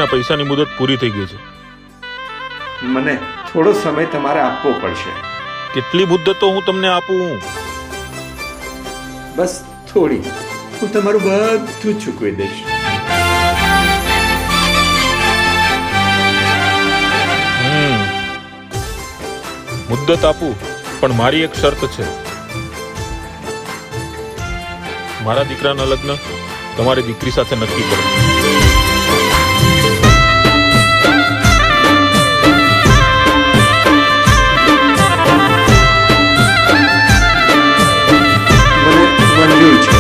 એના પૈસાની મુદત પૂરી થઈ ગઈ છે. મને થોડો સમય તમારે આપવો પડશે. કેટલી મુદત તો હું તમને આપું? બસ થોડી. હું તમારું બધું ચૂકવી દઈશ. મુદ્દત આપું, પણ મારી એક શરત છે. મારા દીકરાના લગ્ન તમારી દીકરી સાથે નક્કી કરો. મને મંજૂર છે.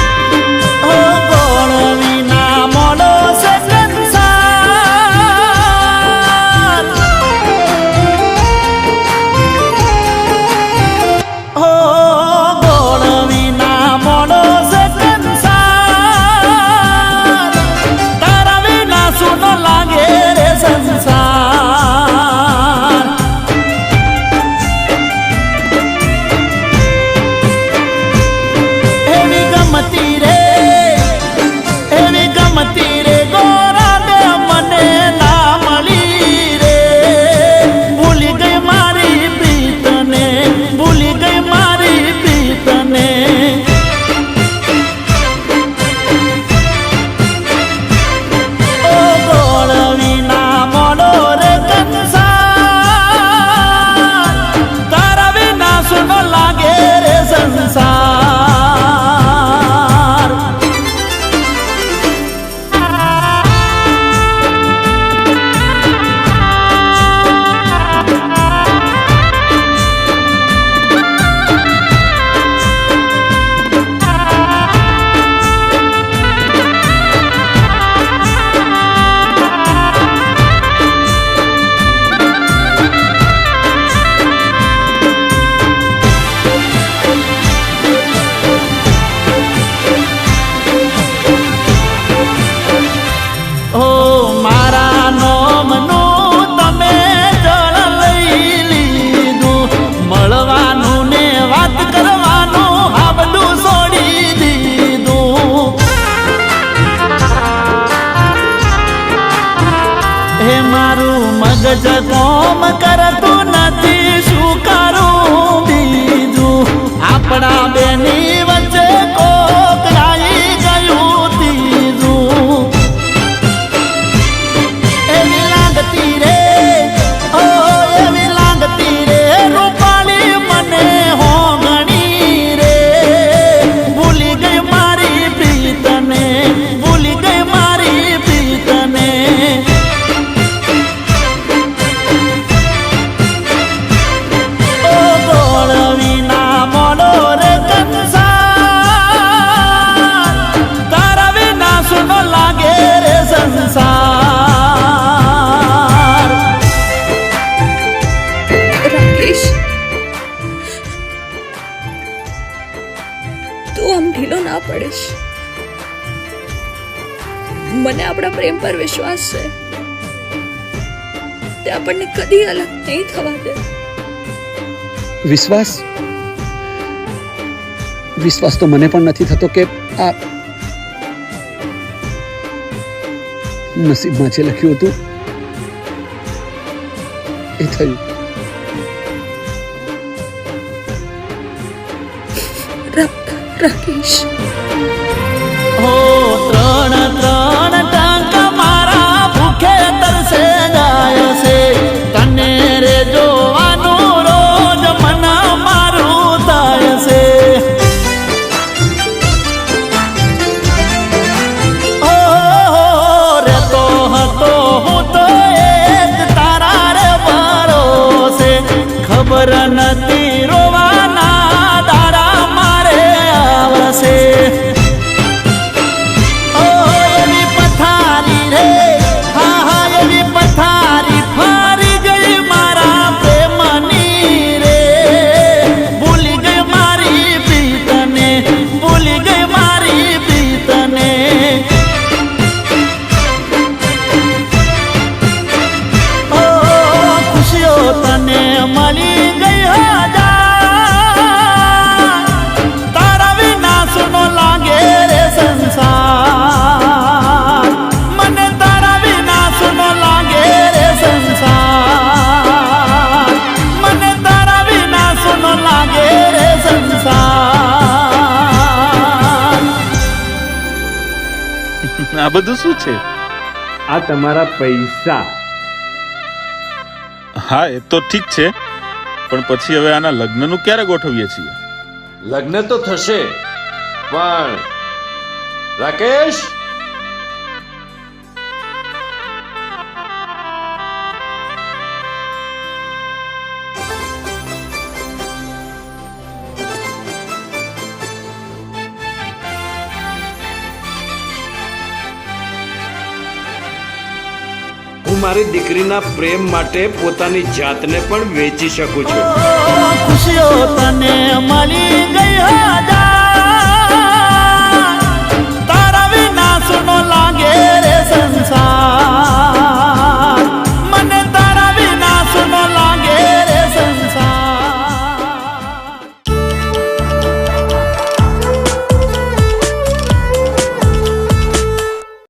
મગજ કોમ કરતું નથી, શું કરું બીજું? આપણા બેની વચ્ચે કોક આવી ગયું ત્રીજું. એવી લાગતી રે, ઓ એવી લાગતી રે રૂપાળી મને હોગણી રે. ભૂલી ગઈ મારી પ્રીતને, ભૂલી ગઈ મારી પ્રીતને. મને આપણા પ્રેમ પર વિશ્વાસ છે. તે આપણને કદી અલગ નહીં થવા દે. વિશ્વાસ તો મને પણ નથી થતો કે આ નસીબમાં જે લખ્યું હતું એ થયું. રાકેશ, ત્રણ ટંક મારા ભૂખે તરસે જાય છે. તને રે જોવાનું રોજ મન મારું થાય છે. રેતો હતો હું તો એક તારા રે ભરોસે. ખબર નથી રોવાના દાડા મારે આવશે. એવી આ બધું શું છે? આ તમારા પૈસા. હા એ તો ઠીક છે, પણ પછી હવે આના લગ્નનું ક્યારે ગોઠવીએ છીએ? લગ્ન તો થશે, પણ રાકેશ, હું મારી દીકરીના પ્રેમ માટે પોતાની જાતને પણ વેચી શકું છું. ખુશીઓ તને મળી ગઈ હજાર